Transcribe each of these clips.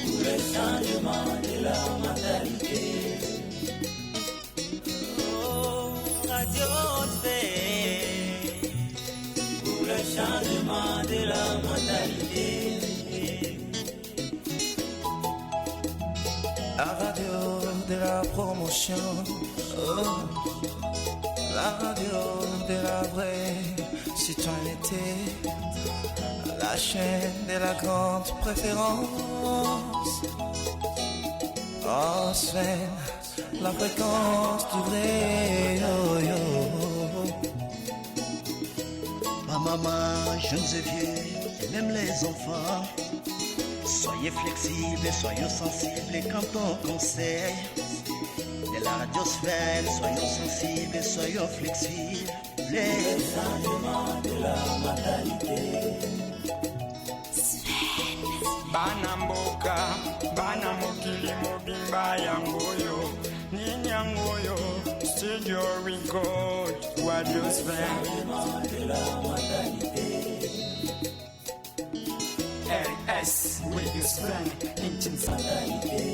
pour le changement de la mentalité. Oh, Radio Osphère, pour le changement de la mentalité. La radio de la promotion, oh, la radio de la vraie citoyenneté, la chaîne de la grande préférence. Oh, Sven, la fréquence du vrai, oh, yo. Ma maman, jeunes et vieux, et même les enfants, soyez flexibles, soyez sensibles quand on conseille. De la radiosphère, soyons sensibles, soyons flexibles. Le changement de la mentalité. Banamboka, banamokili mobimba yangoyo, ninyangoyo, studio record, radiosphère. De la mentalité. RS, radiosphère, Mentalité.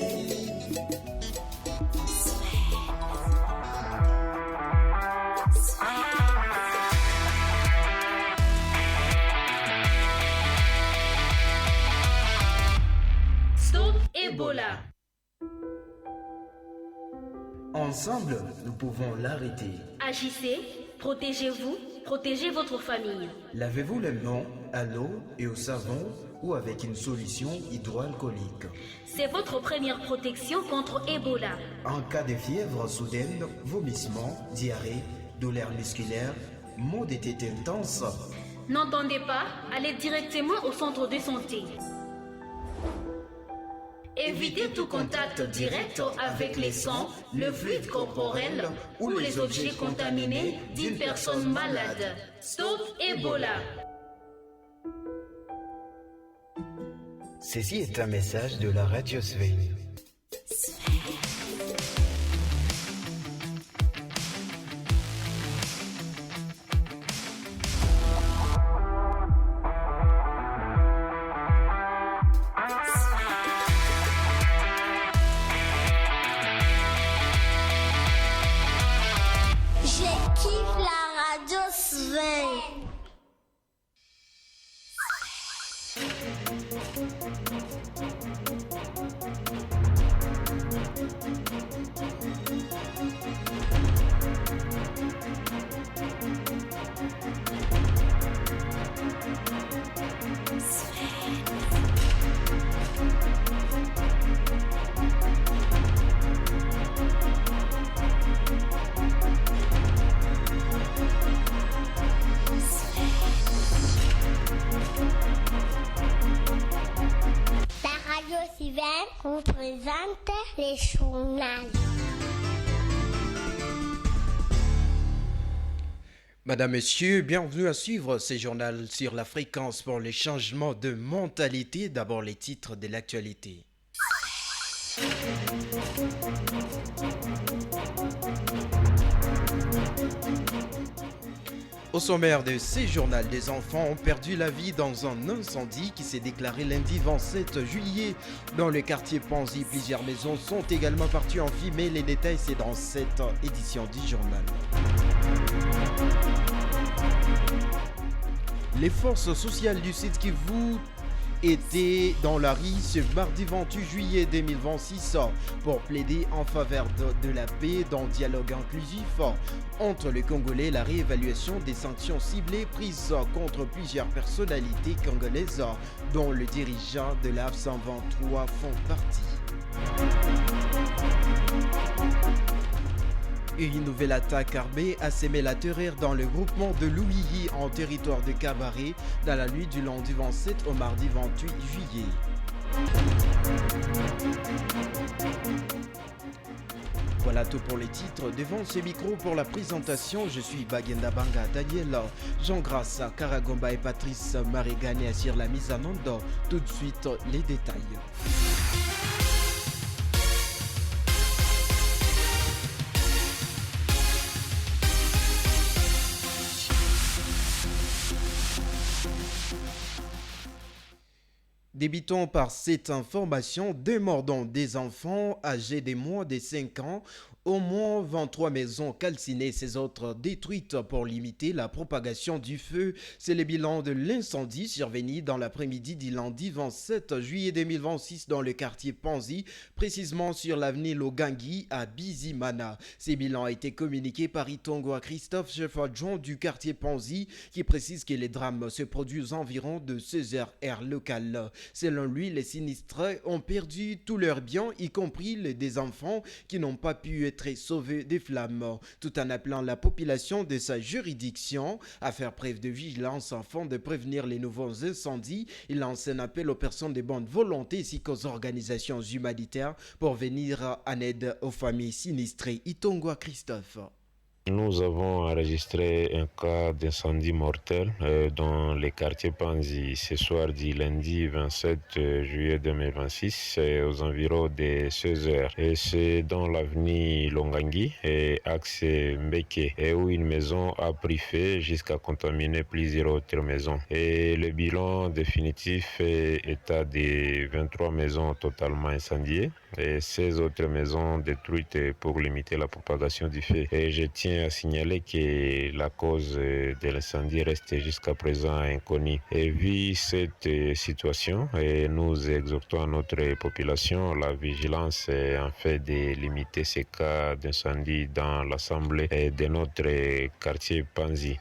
Stop Ebola. Ensemble, nous pouvons l'arrêter. Agissez, protégez-vous, protégez votre famille. Lavez-vous les mains à l'eau et au savon ou avec une solution hydroalcoolique. C'est votre première protection contre Ebola. En cas de fièvre soudaine, vomissement, diarrhée, douleur musculaire, maux de tête intense, N'entendez pas, allez directement au centre de santé. Évitez tout contact direct avec les sangs, le fluide corporel ou les objets contaminés d'une personne malade. Stop Ebola. Ceci est un message de la radiosphère. Je kiffe la radio Sven. La radio Sven vous présente les journaux. Madame, Messieurs, bienvenue à suivre ce journal sur la fréquence pour les changements de mentalité. D'abord les titres de l'actualité. Au sommaire de ce journal, des enfants ont perdu la vie dans un incendie qui s'est déclaré lundi 27 juillet dans le quartier Panzi. Plusieurs maisons sont également parties en fumée. Les détails, c'est dans cette édition du journal. Les forces sociales du Sud Kivu étaient dans la rue ce mardi 28 juillet 2026 pour plaider en faveur de la paix dans le dialogue inclusif entre les Congolais, la réévaluation des sanctions ciblées prises contre plusieurs personnalités congolaises dont le dirigeant de la 123 font partie. Une nouvelle attaque armée a sémé la terreur dans le groupement de Louilly en territoire de Cabaret dans la nuit du lundi 27 au mardi 28 juillet. Voilà tout pour les titres. Devant ce micro pour la présentation, je suis Bagenda Banga Daniel, Jean Grasse, Karagomba et Patrice Marigani assure la mise en onde. Tout de suite, les détails. Débutons par cette information, demandant des enfants âgés de moins de 5 ans. Au moins 23 maisons calcinées et ces autres détruites pour limiter la propagation du feu. C'est le bilan de l'incendie survenu dans l'après-midi du lundi 27 juillet 2026 dans le quartier Panzi, précisément sur l'avenue Logangui à Bizimana. Ce bilan a été communiqué par Itongo Christophe, chef adjoint du quartier Panzi, qui précise que les drames se produisent environ de 16 heures heure locale. Selon lui, les sinistrés ont perdu tous leurs biens, y compris les des enfants qui n'ont pas pu être sauvés des flammes, tout en appelant la population de sa juridiction à faire preuve de vigilance afin de prévenir les nouveaux incendies. Il lance un appel aux personnes de bonne volonté ainsi qu'aux organisations humanitaires pour venir en aide aux familles sinistrées. Itongo Christophe. Nous avons enregistré un cas d'incendie mortel dans les quartiers Panzi ce soir du lundi 27 juillet 2026 aux environs des 16 heures. Et c'est dans l'avenue Longangui et axe Mbeke et où une maison a pris feu jusqu'à contaminer plusieurs autres maisons. Et le bilan définitif est à des 23 maisons totalement incendiées et 16 autres maisons détruites pour limiter la propagation du feu. Et je tiens à signaler que la cause de l'incendie reste jusqu'à présent inconnue. Et vu cette situation, nous exhortons notre population la vigilance afin de limiter ces cas d'incendie dans l'assemblée de notre quartier Panzi.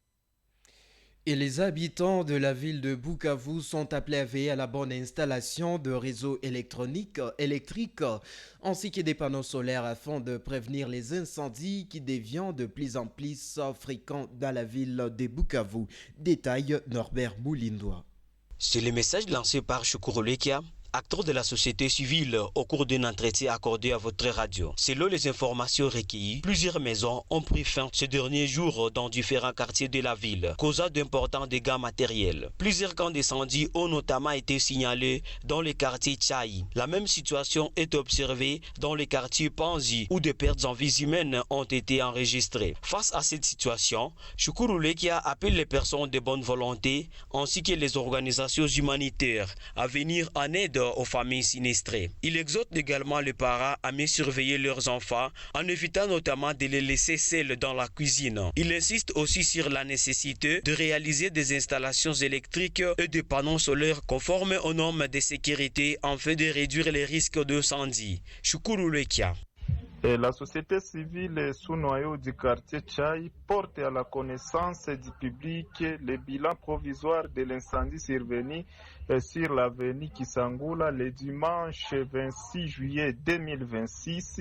Et les habitants de la ville de Bukavu sont appelés à veiller à la bonne installation de réseaux électriques ainsi que des panneaux solaires afin de prévenir les incendies qui deviennent de plus en plus fréquents dans la ville de Bukavu. Détail Norbert Moulindois. C'est le message lancé par Shukuru Lekia, acteur de la société civile, au cours d'un entretien accordé à votre radio. Selon les informations recueillies, plusieurs maisons ont pris fin ces derniers jours dans différents quartiers de la ville, causant d'importants dégâts matériels. Plusieurs camps d'incendie ont notamment été signalés dans le quartier Tchaï. La même situation est observée dans le quartier Panzi, où des pertes en vies humaines ont été enregistrées. Face à cette situation, Shukuru Lekia appelle les personnes de bonne volonté ainsi que les organisations humanitaires à venir en aide aux familles sinistrées. Il exhorte également les parents à mieux surveiller leurs enfants en évitant notamment de les laisser seuls dans la cuisine. Il insiste aussi sur la nécessité de réaliser des installations électriques et des panneaux solaires conformes aux normes de sécurité afin de réduire les risques d'incendie. Shukuru Lekia. La société civile sous noyau du quartier Tchaï porte à la connaissance du public le bilan provisoire de l'incendie survenu sur l'avenue Kisangula le dimanche 26 juillet 2026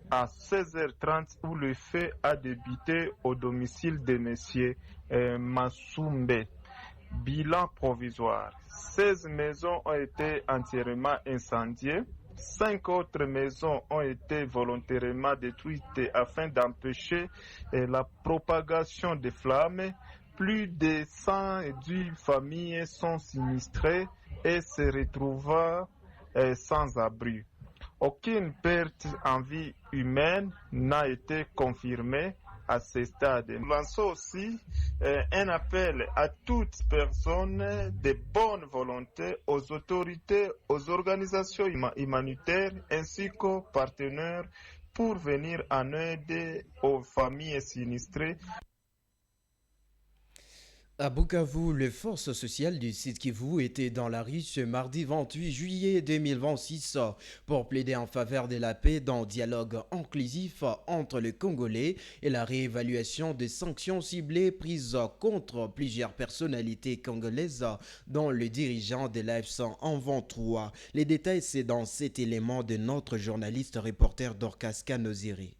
à 16h30 où le feu a débuté au domicile de M. Massoumbe. Bilan provisoire. 16 maisons ont été entièrement incendiées. 5 autres maisons ont été volontairement détruites afin d'empêcher la propagation des flammes. Plus de 110 familles sont sinistrées et se retrouvent sans abri. Aucune perte en vie humaine n'a été confirmée à ce stade. Nous lançons aussi un appel à toutes personnes de bonne volonté, aux autorités, aux organisations humanitaires ainsi qu'aux partenaires pour venir en aide aux familles sinistrées. À Bukavu, les forces sociales du Sud Kivu étaient dans la rue ce mardi 28 juillet 2026 pour plaider en faveur de la paix dans le dialogue inclusif entre les Congolais et la réévaluation des sanctions ciblées prises contre plusieurs personnalités congolaises dont le dirigeant de l'AFC en 23. Les détails, c'est dans cet élément de notre journaliste reporter Dorcas Kanoziri.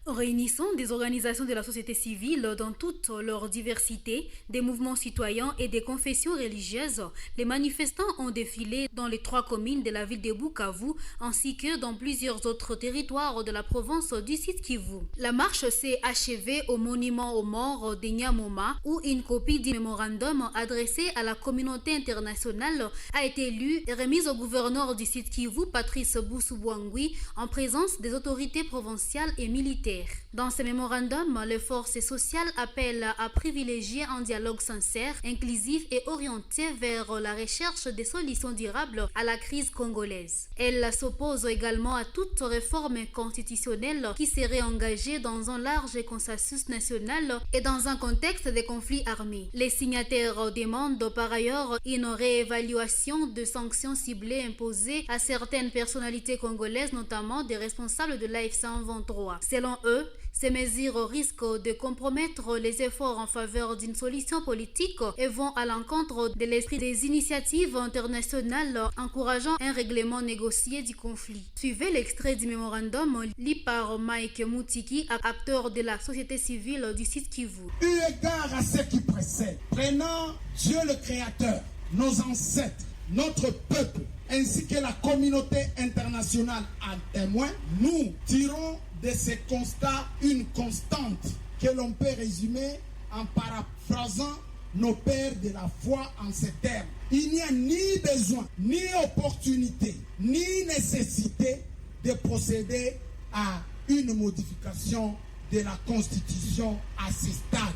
Réunissant des organisations de la société civile dans toute leur diversité, des mouvements citoyens et des confessions religieuses, les manifestants ont défilé dans les 3 communes de la ville de Bukavu ainsi que dans plusieurs autres territoires de la province du Sud Kivu. La marche s'est achevée au monument aux morts de Nyamoma où une copie du mémorandum adressé à la communauté internationale a été lue et remise au gouverneur du Sud Kivu, Patrice Boussou-Bouangui, en présence des autorités provinciales et militaires. prioritaires. Dans ce mémorandum, les forces sociales appellent à privilégier un dialogue sincère, inclusif et orienté vers la recherche des solutions durables à la crise congolaise. Elle s'oppose également à toute réforme constitutionnelle qui serait engagée dans un large consensus national et dans un contexte de conflits armés. Les signataires demandent par ailleurs une réévaluation de sanctions ciblées imposées à certaines personnalités congolaises, notamment des responsables de l'AFC 23. Selon eux, ces mesures risquent de compromettre les efforts en faveur d'une solution politique et vont à l'encontre de l'esprit des initiatives internationales encourageant un règlement négocié du conflit. Suivez l'extrait du mémorandum lu par Mike Moutiki, acteur de la société civile du site Kivu. Eu égard à ce qui précède, prenant Dieu le Créateur, nos ancêtres, notre peuple, ainsi que la communauté internationale en témoin, nous tirons de ces constats une constante que l'on peut résumer en paraphrasant nos pères de la foi en ces termes. Il n'y a ni besoin, ni opportunité, ni nécessité de procéder à une modification de la Constitution à ce stade.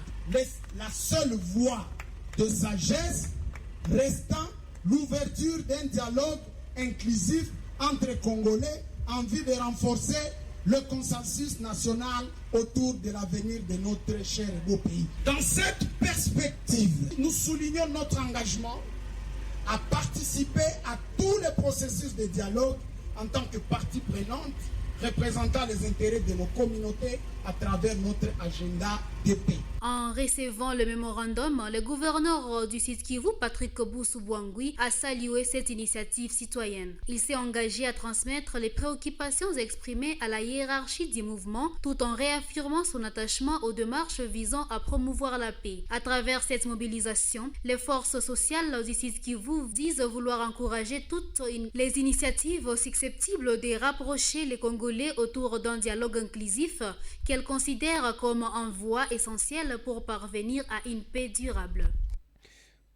La seule voie de sagesse restant l'ouverture d'un dialogue inclusif entre Congolais en vue de renforcer le consensus national autour de l'avenir de notre cher et beau pays. Dans cette perspective, nous soulignons notre engagement à participer à tous les processus de dialogue en tant que partie prenante, représentant les intérêts de nos communautés à travers notre agenda de paix. En recevant le mémorandum, le gouverneur du Sud Kivu, Patrick Boussou-Bouangui, a salué cette initiative citoyenne. Il s'est engagé à transmettre les préoccupations exprimées à la hiérarchie du mouvement, tout en réaffirmant son attachement aux démarches visant à promouvoir la paix. À travers cette mobilisation, les forces sociales du Sud Kivu disent vouloir encourager toutes les initiatives susceptibles de rapprocher les Congolais autour d'un dialogue inclusif qu'elles considèrent comme un voie essentielle pour parvenir à une paix durable.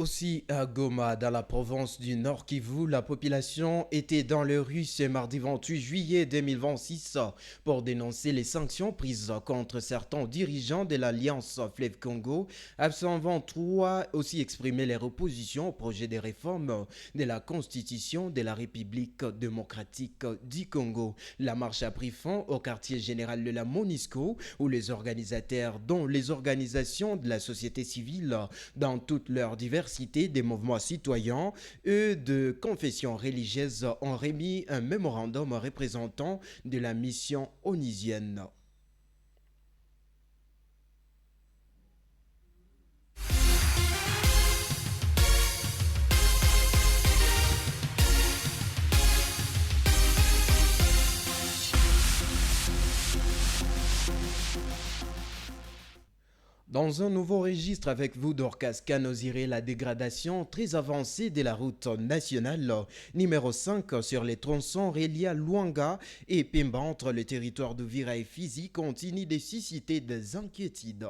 Aussi à Goma, dans la province du Nord Kivu, la population était dans les rues ce mardi 28 juillet 2026 pour dénoncer les sanctions prises contre certains dirigeants de l'Alliance Fleuve Congo. Absent 23 aussi exprimé leur opposition au projet de réforme de la Constitution de la République démocratique du Congo. La marche a pris fin au quartier général de la MONUSCO où les organisateurs, dont les organisations de la société civile dans toute leur diversité, des mouvements citoyens et de confessions religieuses ont remis un mémorandum représentant de la mission onusienne. Dans un nouveau registre avec vous, Dorcas Kanoziré, la dégradation très avancée de la route nationale numéro 5 sur les tronçons reliés Luanga et Pemba entre le territoire d'Uvira et Fizi continue de susciter des inquiétudes.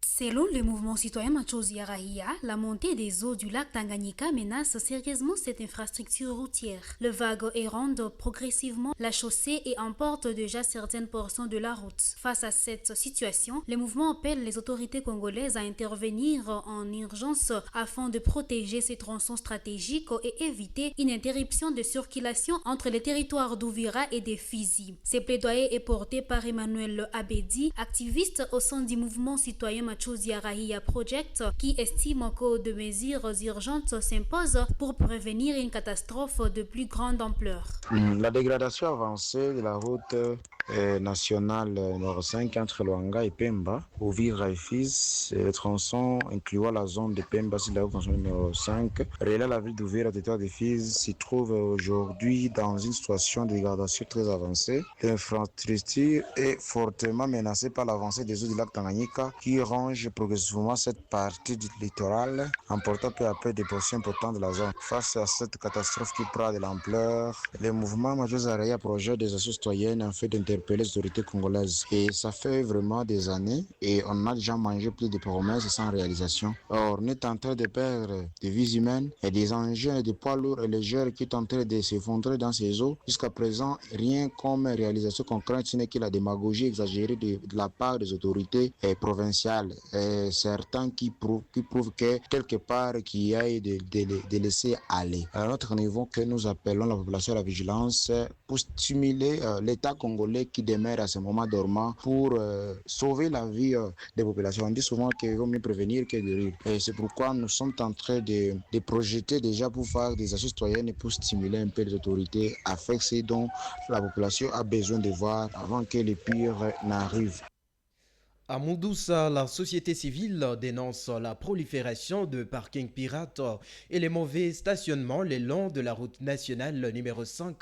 Selon le mouvement citoyen Machozi ya Rahia, la montée des eaux du lac Tanganyika menace sérieusement cette infrastructure routière. Le vague érode progressivement la chaussée et emporte déjà certaines portions de la route. Face à cette situation, le mouvement appelle les autorités congolaises à intervenir en urgence afin de protéger ces tronçons stratégiques et éviter une interruption de circulation entre les territoires d'Uvira et de Fizi. Ce plaidoyer est porté par Emmanuel Abedi, activiste au sein du mouvement citoyen Machozi ya Rahia Project, qui estime que de mesures urgentes s'imposent pour prévenir une catastrophe de plus grande ampleur. La dégradation avancée de la route nationale numéro 5 entre Luanga et Pemba, Uvira et Fizi, le tronçon incluant la zone de Pemba sur la route nationale numéro 5, reliant la ville d'Uvira au territoire de Fizi, s'y trouve aujourd'hui dans une situation de dégradation très avancée. L'infrastructure est fortement menacée par l'avancée des eaux du lac Tanganyika qui ronge progressivement cette partie du littoral, emportant peu à peu des portions importantes de la zone. Face à cette catastrophe qui prend de l'ampleur, le mouvement Machozi ya Rahia projette des actions citoyennes en fait d'intervenir interpeller les autorités congolaises. Et ça fait vraiment des années et on a déjà mangé plus de promesses sans réalisation. Or, on est en train de perdre des vies humaines et des engins et des poids lourds et légers qui sont en train de s'effondrer dans ces eaux. Jusqu'à présent, rien comme réalisation concrète, ce n'est que la démagogie exagérée de la part des autorités provinciales. Et certains qui prouvent que quelque part qu'il y ait de laisser aller. À notre niveau, que nous appelons la population à la vigilance pour stimuler l'État congolais qui demeure à ce moment dormant pour sauver la vie des populations. On dit souvent qu'il vaut mieux prévenir que guérir. Et c'est pourquoi nous sommes en train de projeter déjà pour faire des actions citoyennes et pour stimuler un peu les autorités à faire ce dont la population a besoin de voir avant que le pire n'arrive. À Moudoussa, la société civile dénonce la prolifération de parkings pirates et les mauvais stationnements le long de la route nationale numéro 5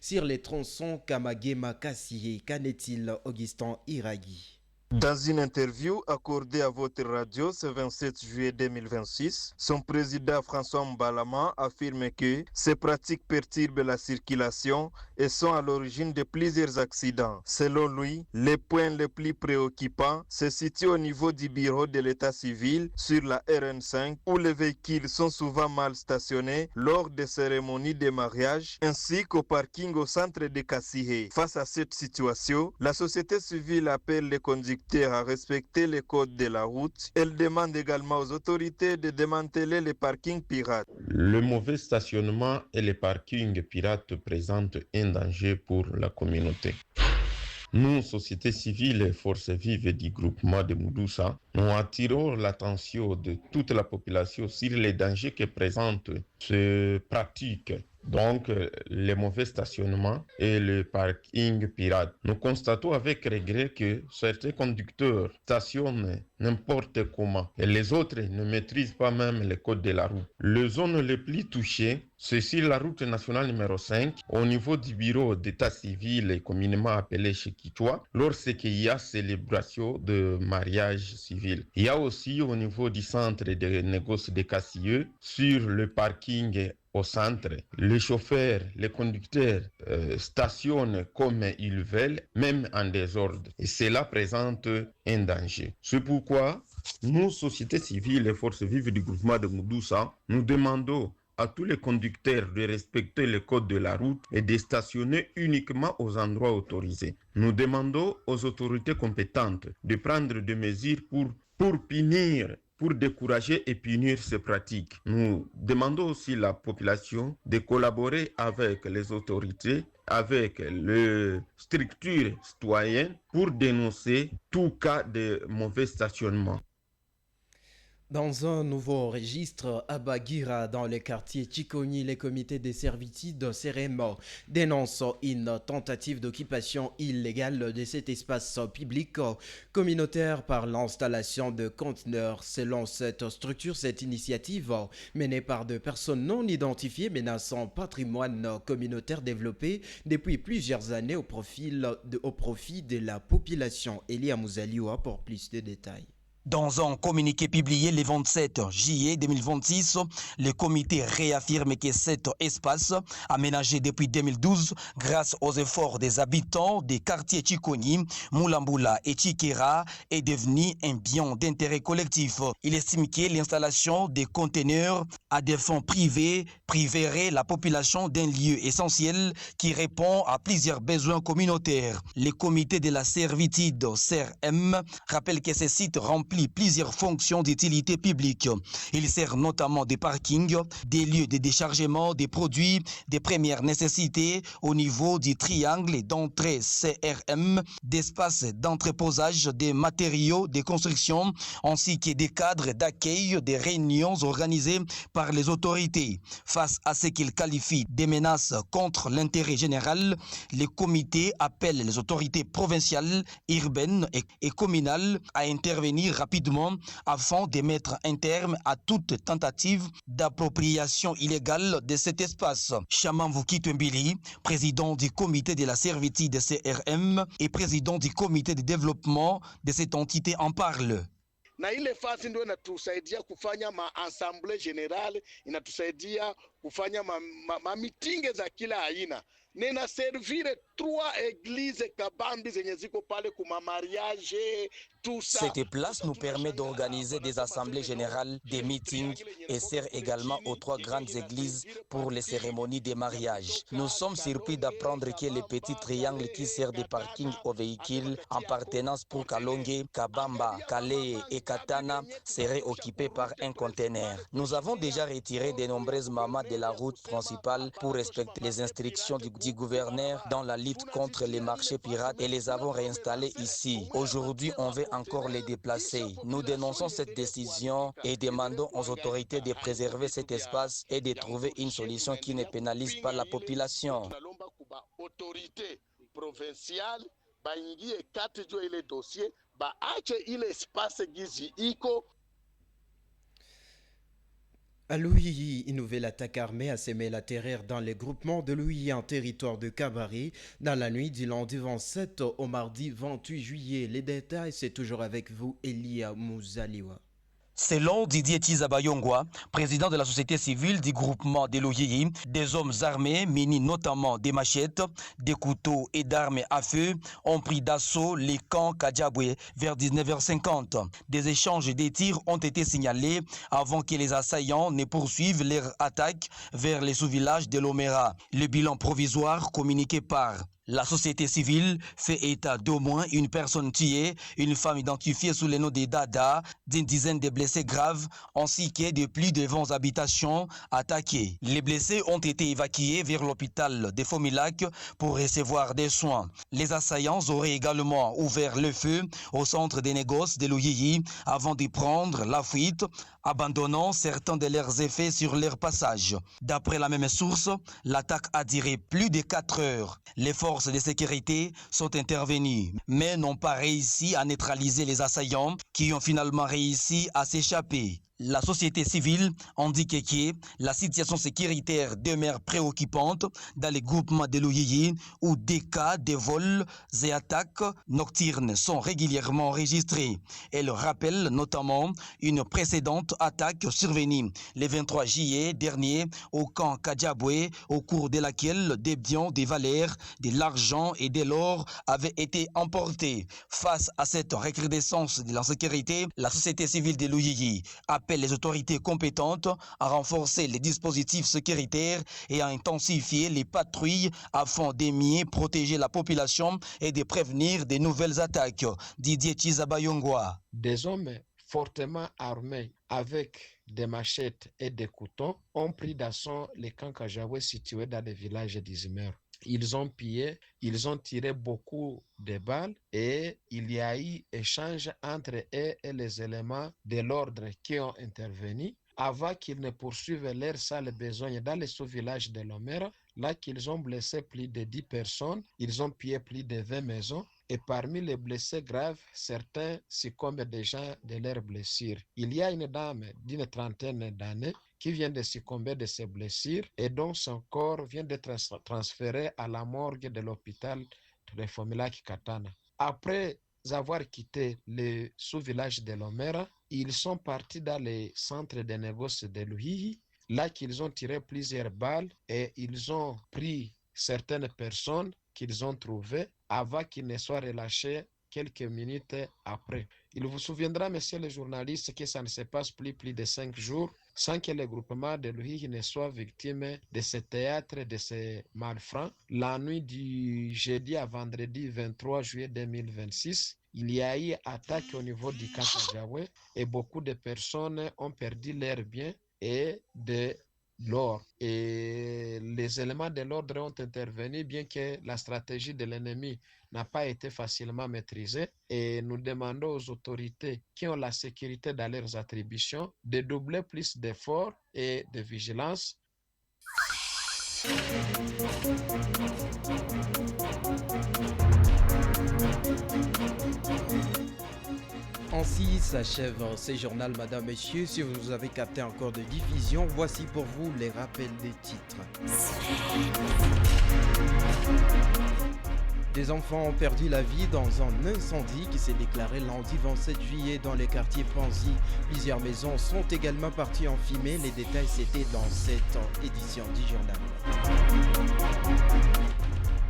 sur les tronçons Kamagema-Kassié. Qu'en est-il, Augustin Iragui? Dans une interview accordée à votre radio ce 27 juillet 2026, son président François Mbalama affirme que ces pratiques perturbent la circulation et sont à l'origine de plusieurs accidents. Selon lui, les points les plus préoccupants se situent au niveau du bureau de l'état civil sur la RN5 où les véhicules sont souvent mal stationnés lors des cérémonies de mariage ainsi qu'au parking au centre de Kassié. Face à cette situation, la société civile appelle les conducteurs à respecter les codes de la route. Elle demande également aux autorités de démanteler les parkings pirates. Le mauvais stationnement et les parkings pirates présentent un danger pour la communauté. Nous, société civile et forces vives du groupement de Moudoussa, nous attirons l'attention de toute la population sur les dangers que présentent ces pratiques. Donc, les mauvais stationnements et le parking pirate. Nous constatons avec regret que certains conducteurs stationnent n'importe comment et les autres ne maîtrisent pas même les codes de la route. Les zones les plus touchées, c'est sur la route nationale numéro 5, au niveau du bureau d'état civil communément appelé Chekichwa, lorsqu'il y a célébration de mariage civil. Il y a aussi au niveau du centre de négoce de Kassié, sur le parking au centre, les chauffeurs, les conducteurs stationnent comme ils veulent, même en désordre. Et cela présente un danger. C'est pourquoi nous, société civile et forces vives du groupement de Moudoussa, nous demandons à tous les conducteurs de respecter les codes de la route et de stationner uniquement aux endroits autorisés. Nous demandons aux autorités compétentes de prendre des mesures pour punir, pour décourager et punir ces pratiques. Nous demandons aussi à la population de collaborer avec les autorités, avec les structures citoyennes pour dénoncer tout cas de mauvais stationnement. Dans un nouveau registre, à Bagira, dans le quartier Chikoni, les comités des servitudes CRM dénoncent une tentative d'occupation illégale de cet espace public communautaire par l'installation de conteneurs. Selon cette structure, cette initiative menée par des personnes non identifiées menaçant patrimoine communautaire développé depuis plusieurs années au profit de la population. Elia Mouzaliwa pour plus de détails. Dans un communiqué publié le 27 juillet 2026, le comité réaffirme que cet espace, aménagé depuis 2012 grâce aux efforts des habitants des quartiers Chikoni, Moulambula et Chikera, est devenu un bien d'intérêt collectif. Il estime que l'installation des conteneurs à des fins privés priverait la population d'un lieu essentiel qui répond à plusieurs besoins communautaires. Le comité de la servitude CRM rappelle que ce site remplit plusieurs fonctions d'utilité publique. Il sert notamment des parkings, des lieux de déchargement des produits de première nécessité au niveau du triangle d'entrée CRM, d'espaces d'entreposage des matériaux de construction ainsi que des cadres d'accueil des réunions organisées par les autorités. Face à ce qu'il qualifie de menaces contre l'intérêt général, le comité appelle les autorités provinciales, urbaines et communales à intervenir rapidement afin de mettre un terme à toute tentative d'appropriation illégale de cet espace. Chaman Vukitwembili, président du comité de la servitude de CRM et président du comité de développement de cette entité en parle. Na ile fasi ndio inatusaidia kufanya assemblée générale, inatusaidia kufanya mitinge za kila aina. nina servire 3 églises kabambi zenye ziko pale kuma mariage tout ça. Cette place nous permet d'organiser des assemblées générales, des meetings et sert également aux 3 grandes églises pour les cérémonies des mariages. Nous sommes surpris d'apprendre que les petits triangles qui servent de parking aux véhicules en partenance pour Kalonge, Kabamba, Kale et Katana seraient occupés par un conteneur. Nous avons déjà retiré de nombreuses mamans de la route principale pour respecter les instructions du gouverneur dans la lutte contre les marchés pirates et les avons réinstallés ici. Aujourd'hui, on veut encore les déplacer. Nous dénonçons cette décision et demandons aux autorités de préserver cet espace et de trouver une solution qui ne pénalise pas la population. Autorité provinciale baingie kati jo ile dossier baache ile espace gizi iko. À Louihi, une nouvelle attaque armée a semé la terreur dans les groupements de Louihi en territoire de Kabari dans la nuit du lundi 27 au mardi 28 juillet. Les détails, c'est toujours avec vous, Elia Mouzaliwa. Selon Didier Tizabayongwa, président de la société civile du groupement de Louihi, des hommes armés, munis notamment des machettes, des couteaux et d'armes à feu, ont pris d'assaut les camps Kadjabwe vers 19h50. Des échanges de tirs ont été signalés avant que les assaillants ne poursuivent leur attaque vers les sous-villages de Lomera. Le bilan provisoire communiqué par la société civile fait état d'au moins une personne tuée, une femme identifiée sous le nom de Dada, d'une dizaine de blessés graves, ainsi que de plus de 20 habitations attaquées. Les blessés ont été évacués vers l'hôpital de Fomilac pour recevoir des soins. Les assaillants auraient également ouvert le feu au centre des négoces de Louihi avant de prendre la fuite, abandonnant certains de leurs effets sur leur passage. D'après la même source, l'attaque a duré plus de 4 heures. Les forces de sécurité sont intervenues, mais n'ont pas réussi à neutraliser les assaillants qui ont finalement réussi à s'échapper. La société civile indique que la situation sécuritaire demeure préoccupante dans les groupements de Louihi où des cas de vols et attaques nocturnes sont régulièrement enregistrés. Elle rappelle notamment une précédente attaque survenue le 23 juillet dernier au camp Kadjabwe, au cours de laquelle des biens, des valeurs, de l'argent et de l'or avaient été emportés. Face à cette recrudescence de l'insécurité, la société civile de Louihi appelle les autorités compétentes à renforcer les dispositifs sécuritaires et à intensifier les patrouilles afin de mieux protéger la population et de prévenir de nouvelles attaques. Didier Tizabayongwa. Des hommes fortement armés avec des machettes et des couteaux ont pris d'assaut les camps Kadjabwe situés dans les villages d'Izmer. Ils ont pillé, ils ont tiré beaucoup de balles et il y a eu échange entre eux et les éléments de l'ordre qui ont intervenu avant qu'ils ne poursuivent leurs sales besognes dans les sous-villages de Lomera, là qu'ils ont blessé plus de 10 personnes, ils ont pillé plus de 20 maisons. Et parmi les blessés graves, certains succombent déjà de leurs blessures. Il y a une dame d'une trentaine d'années qui vient de succomber de ses blessures et dont son corps vient d'être transféré à la morgue de l'hôpital de Fomilac Katana. Après avoir quitté le sous-village de Lomera, ils sont partis dans les centres de négoce de Louihi, là qu'ils ont tiré plusieurs balles et ils ont pris certaines personnes qu'ils ont trouvées avant qu'ils ne soient relâchés quelques minutes après. Il vous souviendra, messieurs les journalistes, que ça ne se passe plus de 5 jours sans que le groupement de Louihi ne soit victime de ce théâtre, de ces malfrats. La nuit du jeudi à vendredi 23 juillet 2026, il y a eu attaque au niveau du camp Kadjabwe et beaucoup de personnes ont perdu leurs biens et de l'or. Et les éléments de l'ordre ont intervenu bien que la stratégie de l'ennemi n'a pas été facilement maîtrisée et nous demandons aux autorités qui ont la sécurité dans leurs attributions de doubler plus d'efforts et de vigilance. Ainsi s'achève ce journal, madame, messieurs. Si vous avez capté encore de diffusion, voici pour vous les rappels des titres. Des enfants ont perdu la vie dans un incendie qui s'est déclaré lundi 27 juillet dans les quartiers Panzi. Plusieurs maisons sont également parties en fumée. Les détails, c'était dans cette édition du journal.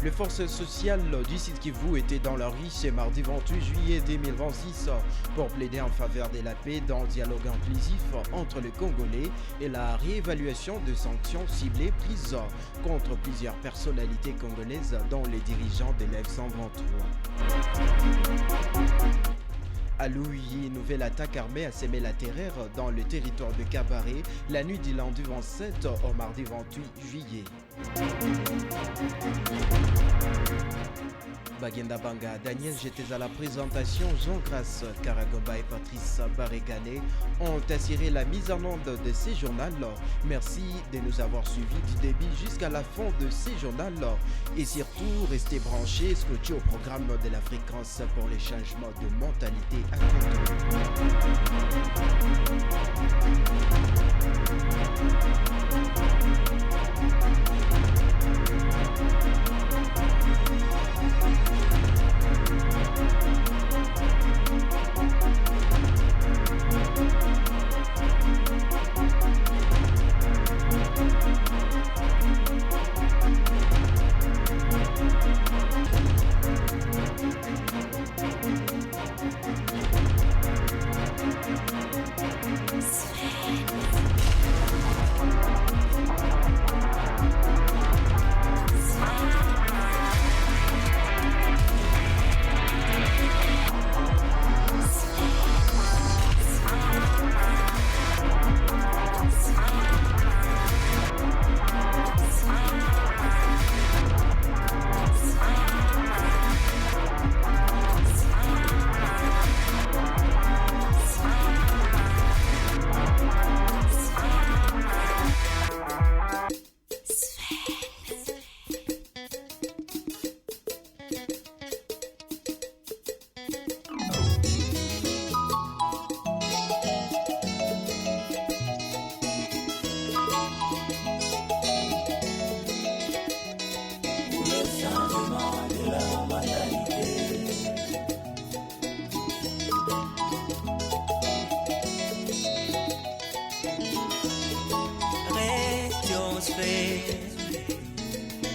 Les forces sociales du Sud Kivu étaient dans la rue ce mardi 28 juillet 2026 pour plaider en faveur de la paix dans le dialogue inclusif entre les Congolais et la réévaluation de sanctions ciblées prises contre plusieurs personnalités congolaises dont les dirigeants de l'F-123. À Louis, une nouvelle attaque armée a semé la terreur dans le territoire de Cabaret la nuit du lundi 27 au mardi 28 juillet. Bagenda Banga, Daniel, j'étais à la présentation. Jean-Grace Karagomba et Patrice Barégane ont assuré la mise en onde de ces journaux. Merci de nous avoir suivis du début jusqu'à la fin de ces journaux. Et surtout, restez branchés, scotchés au programme de la fréquence pour les changements de mentalité à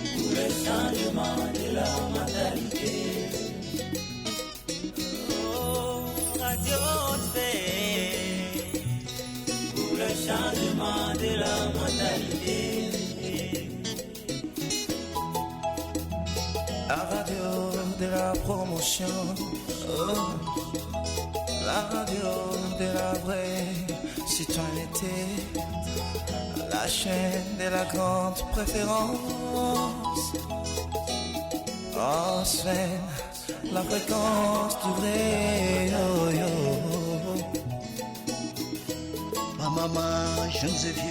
pour le changement de la mentalité. Oh, radiosphère, pour le changement de la mentalité. La radio de la promotion, oh, la radio de la vraie citoyenneté. La chaîne de la grande préférence. Oh Sven, la fréquence du vrai. Oh, oh. Maman, jeunes et vieux.